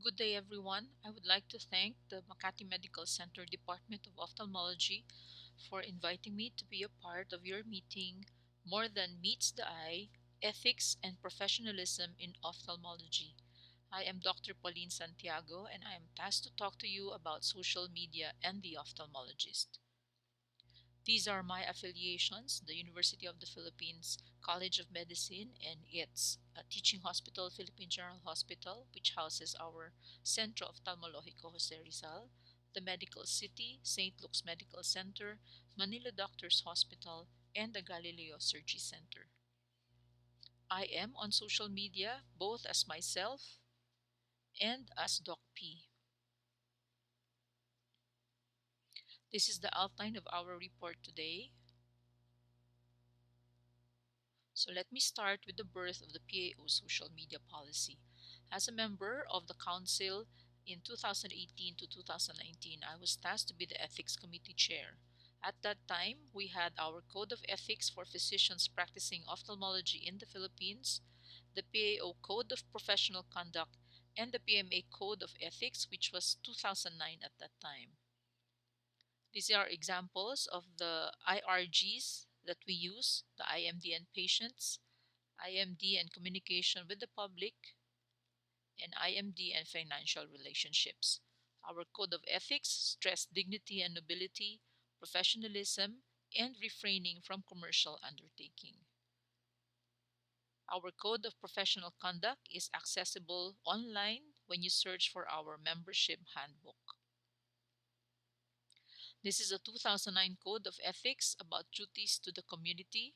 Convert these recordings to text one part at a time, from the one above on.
Good day, everyone. I would like to thank the Makati Medical Center Department of Ophthalmology for inviting me to be a part of your meeting, More Than Meets the Eye, Ethics and Professionalism in Ophthalmology. I am Dr. Pauline Santiago, and I am tasked to talk to you about social media and the ophthalmologist. These are my affiliations: the University of the Philippines College of Medicine and its teaching hospital, Philippine General Hospital, which houses our Centro Oftalmológico Jose Rizal, the Medical City, St. Luke's Medical Center, Manila Doctors Hospital, and the Galileo Surgery Center. I am on social media both as myself and as Doc P. This is the outline of our report today. So let me start with the birth of the PAO social media policy. As a member of the council in 2018 to 2019, I was tasked to be the ethics committee chair. At that time, we had our Code of Ethics for Physicians Practicing Ophthalmology in the Philippines, the PAO Code of Professional Conduct, and the PMA Code of Ethics, which was 2009 at that time. These are examples of the IRGs that we use: the IMD and patients, IMD and communication with the public, and IMD and financial relationships. Our code of ethics stressed dignity and nobility, professionalism, and refraining from commercial undertaking. Our code of professional conduct is accessible online when you search for our membership handbook. This is a 2009 code of ethics about duties to the community,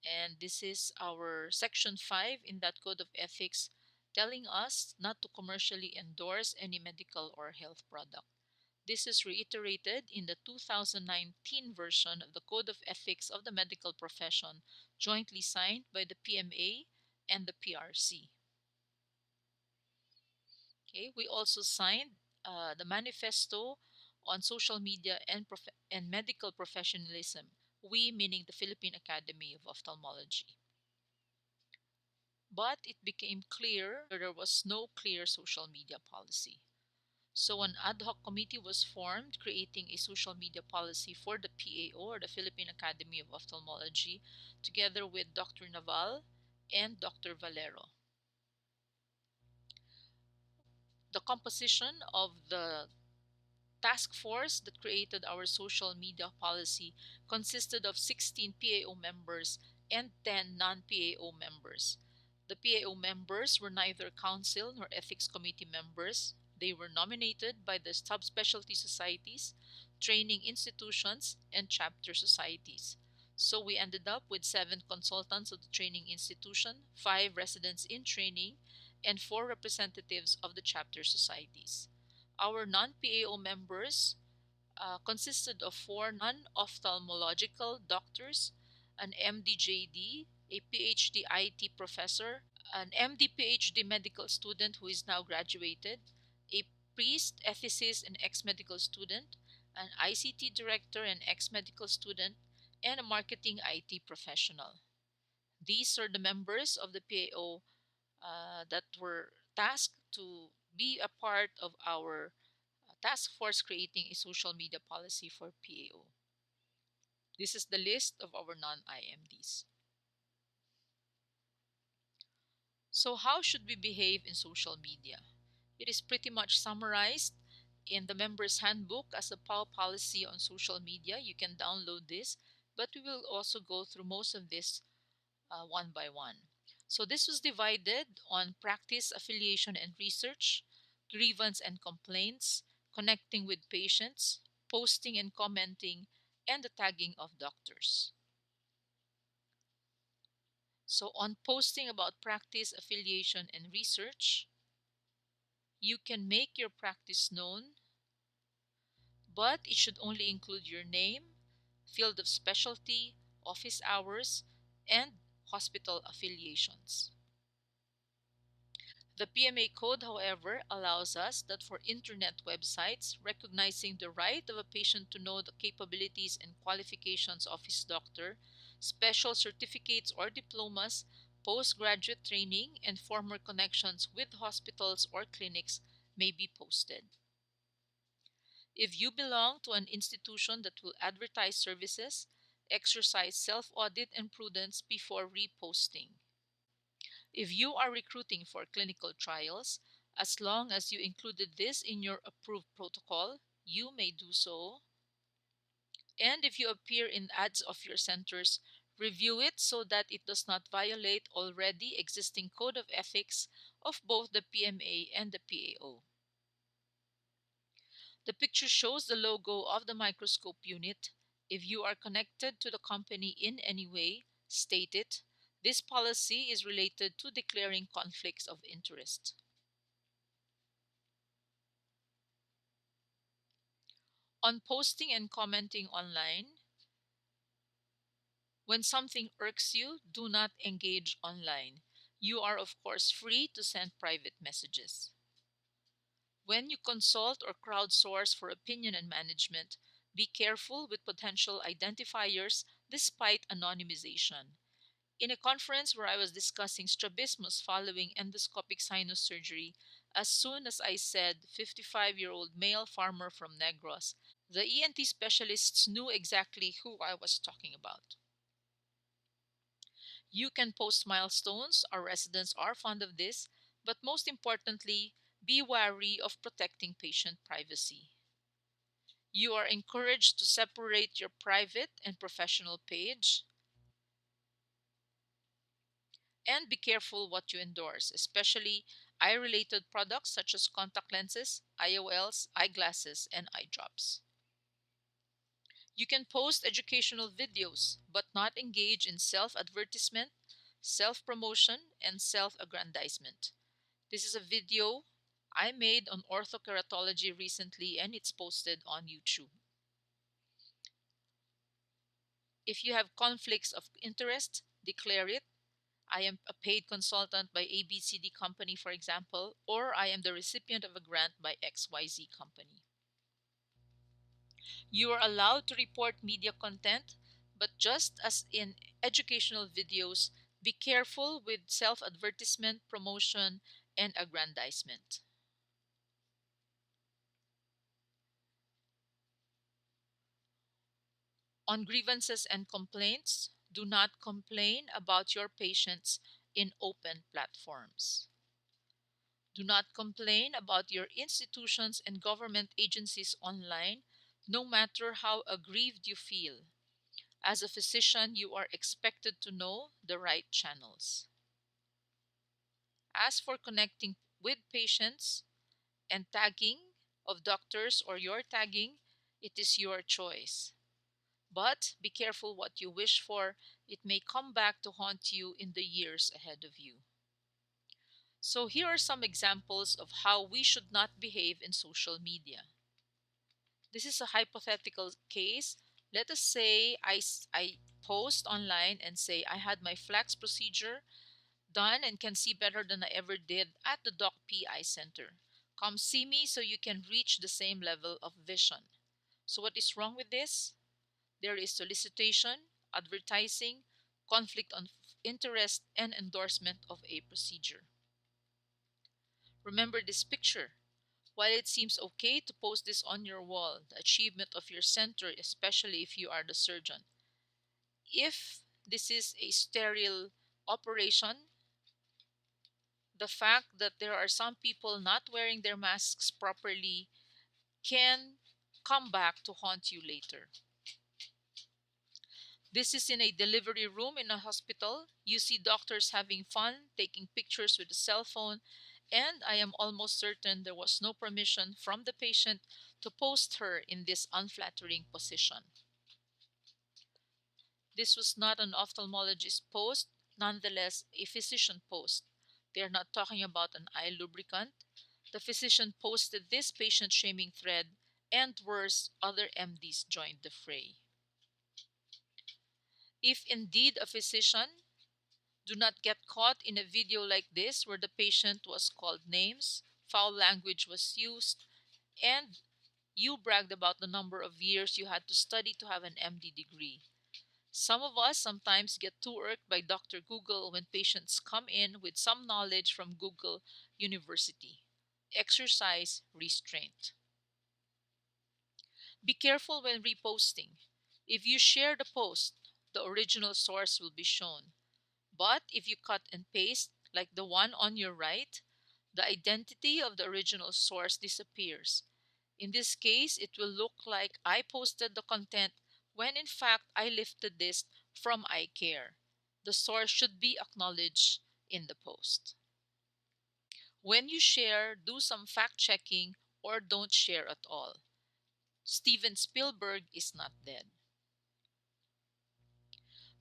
and this is our section 5 in that code of ethics, telling us not to commercially endorse any medical or health product. This is reiterated in the 2019 version of the Code of Ethics of the Medical Profession, jointly signed by the PMA and the PRC. Okay, we also signed the Manifesto on Social Media and Medical Professionalism, we meaning the Philippine Academy of Ophthalmology. But it became clear there was no clear social media policy. So an ad hoc committee was formed creating a social media policy for the PAO, or the Philippine Academy of Ophthalmology, together with Dr. Naval and Dr. Valero. The composition of the task force that created our social media policy consisted of 16 PAO members and 10 non-PAO members. The PAO members were neither council nor ethics committee members. They were nominated by the subspecialty societies, training institutions, and chapter societies. So we ended up with 7 consultants of the training institution, 5 residents in training, and 4 representatives of the chapter societies. Our non-PAO members consisted of 4 non-ophthalmological doctors, an MD-JD, a PhD IT professor, an MD PhD medical student who is now graduated, a priest, ethicist, and ex-medical student, an ICT director and ex-medical student, and a marketing IT professional. These are the members of the PAO that were tasked to be a part of our task force creating a social media policy for PAO. This is the list of our non-IMDs. So how should we behave in social media? It is pretty much summarized in the members handbook as a PAO policy on social media. You can download this, but we will also go through most of this one by one. So this was divided on practice, affiliation, and research, grievance and complaints, connecting with patients, posting and commenting, and the tagging of doctors. So on posting about practice, affiliation, and research, you can make your practice known, but it should only include your name, field of specialty, office hours, and hospital affiliations. The PMA code, however, allows us that for internet websites, recognizing the right of a patient to know the capabilities and qualifications of his doctor, special certificates or diplomas, postgraduate training, and former connections with hospitals or clinics may be posted. If you belong to an institution that will advertise services, exercise self-audit and prudence before reposting. If you are recruiting for clinical trials, as long as you included this in your approved protocol, you may do so. And if you appear in ads of your centers, review it so that it does not violate already existing code of ethics of both the PMA and the PAO. The picture shows the logo of the microscope unit. If you are connected to the company in any way, state it. This policy is related to declaring conflicts of interest. On posting and commenting online, when something irks you, do not engage online. You are, of course, free to send private messages. When you consult or crowdsource for opinion and management, be careful with potential identifiers despite anonymization. In a conference where I was discussing strabismus following endoscopic sinus surgery, as soon as I said 55-year-old male farmer from Negros, the ENT specialists knew exactly who I was talking about. You can post milestones, our residents are fond of this, but most importantly, be wary of protecting patient privacy. You are encouraged to separate your private and professional page, and be careful what you endorse, especially eye-related products such as contact lenses, IOLs, eyeglasses, and eye drops. You can post educational videos, but not engage in self-advertisement, self-promotion, and self-aggrandizement. This is a video I made on orthokeratology recently, and it's posted on YouTube. If you have conflicts of interest, declare it. I am a paid consultant by ABCD company, for example, or I am the recipient of a grant by XYZ company. You are allowed to report media content, but just as in educational videos, be careful with self-advertisement, promotion, and aggrandizement. On grievances and complaints, do not complain about your patients in open platforms. Do not complain about your institutions and government agencies online, no matter how aggrieved you feel. As a physician, you are expected to know the right channels. As for connecting with patients and tagging of doctors or your tagging, it is your choice. But be careful what you wish for. It may come back to haunt you in the years ahead of you. So here are some examples of how we should not behave in social media. This is a hypothetical case. Let us say I post online and say I had my flax procedure done and can see better than I ever did at the Doc PI Center. Come see me so you can reach the same level of vision. So what is wrong with this? There is solicitation, advertising, conflict of interest, and endorsement of a procedure. Remember this picture. While it seems okay to post this on your wall, the achievement of your center, especially if you are the surgeon, if this is a sterile operation, the fact that there are some people not wearing their masks properly can come back to haunt you later. This is in a delivery room in a hospital. You see doctors having fun, taking pictures with a cell phone, and I am almost certain there was no permission from the patient to post her in this unflattering position. This was not an ophthalmologist post, nonetheless a physician post. They are not talking about an eye lubricant. The physician posted this patient shaming thread, and worse, other MDs joined the fray. If indeed a physician, do not get caught in a video like this where the patient was called names, foul language was used, and you bragged about the number of years you had to study to have an MD degree. Some of us sometimes get too irked by Dr. Google when patients come in with some knowledge from Google University. Exercise restraint. Be careful when reposting. If you share the post, the original source will be shown. But if you cut and paste, like the one on your right, the identity of the original source disappears. In this case, it will look like I posted the content when in fact I lifted this from iCare. The source should be acknowledged in the post. When you share, do some fact checking or don't share at all. Steven Spielberg is not dead.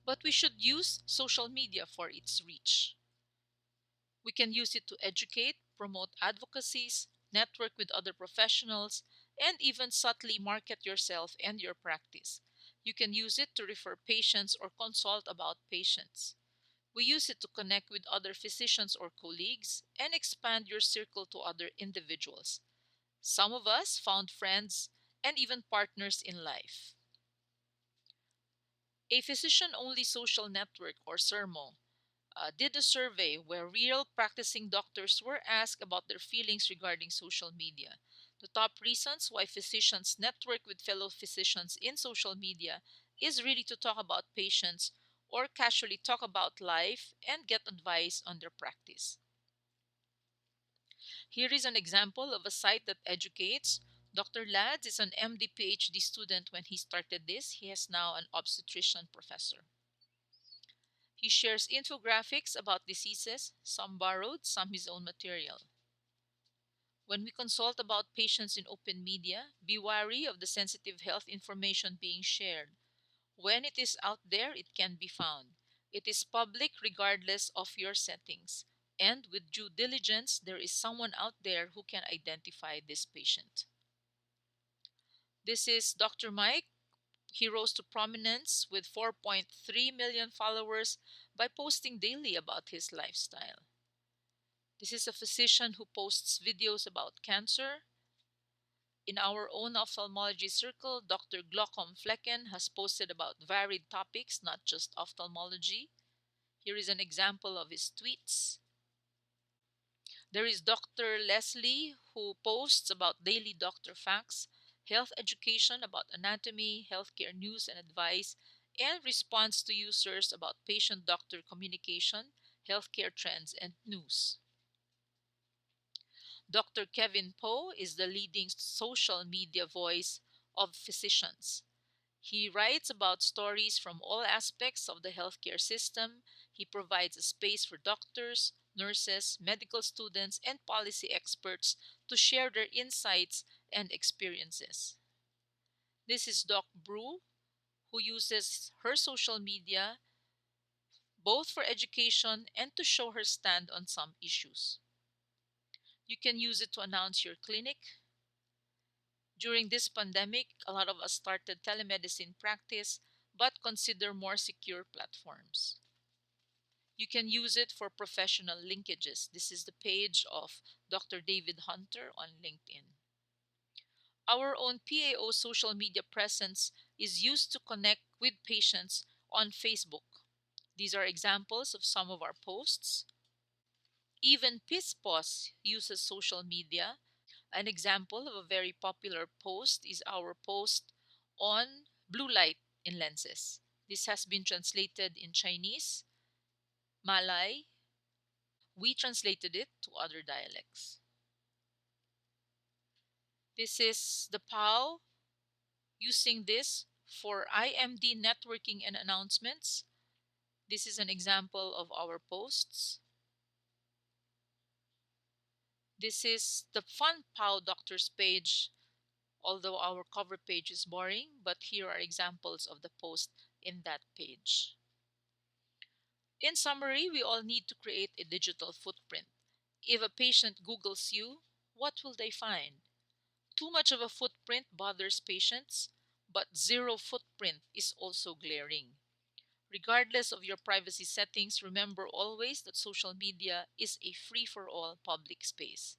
But we should use social media for its reach. We can use it to educate, promote advocacies, network with other professionals, and even subtly market yourself and your practice. You can use it to refer patients or consult about patients. We use it to connect with other physicians or colleagues and expand your circle to other individuals. Some of us found friends and even partners in life. A physician only social network, or CERMO, did a survey where real practicing doctors were asked about their feelings regarding social media. The top reasons why physicians network with fellow physicians in social media is really to talk about patients or casually talk about life and get advice on their practice. Here is an example of a site that educates. Dr. Lads is an MD PhD student when he started this. He is now an obstetrician professor. He shares infographics about diseases, some borrowed, some his own material. When we consult about patients in open media, be wary of the sensitive health information being shared. When it is out there, it can be found. It is public regardless of your settings. And with due diligence, there is someone out there who can identify this patient. This is Dr. Mike. He rose to prominence with 4.3 million followers by posting daily about his lifestyle. This is a physician who posts videos about cancer. In our own ophthalmology circle, Dr. Glaucom Flecken has posted about varied topics, not just ophthalmology. Here is an example of his tweets. There is Dr. Leslie, who posts about daily doctor facts, health education about anatomy, healthcare news and advice, and responds to users about patient doctor communication, healthcare trends, and news. Dr. Kevin Poe is the leading social media voice of physicians. He writes about stories from all aspects of the healthcare system. He provides a space for doctors, nurses, medical students, and policy experts to share their insights and experiences. This is Doc Brew, who uses her social media both for education and to show her stand on some issues. You can use it to announce your clinic. During this pandemic, a lot of us started telemedicine practice, but consider more secure platforms. You can use it for professional linkages. This is the page of Dr. David Hunter on LinkedIn. Our own PAO social media presence is used to connect with patients on Facebook. These are examples of some of our posts. Even PISPOS uses social media. An example of a very popular post is our post on blue light in lenses. This has been translated in Chinese, Malay. We translated it to other dialects. This is the POW using this for IMD networking and announcements. This is an example of our posts. This is the Fun POW Doctors page, although our cover page is boring, but here are examples of the post in that page. In summary, we all need to create a digital footprint. If a patient Googles you, what will they find? Too much of a footprint bothers patients, but zero footprint is also glaring. Regardless of your privacy settings, remember always that social media is a free for all public space.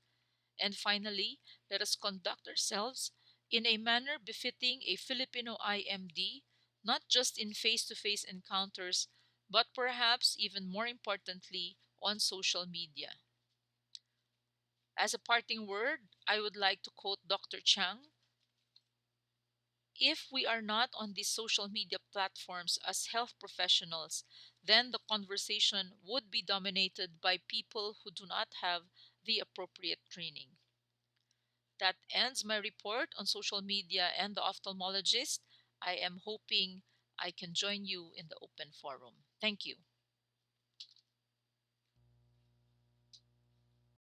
And finally, let us conduct ourselves in a manner befitting a Filipino IMD, not just in face to face encounters, but perhaps even more importantly, on social media. As a parting word, I would like to quote Dr. Chang: if we are not on these social media platforms as health professionals, then the conversation would be dominated by people who do not have the appropriate training. That ends my report on social media and the ophthalmologist. I am hoping I can join you in the open forum. Thank you.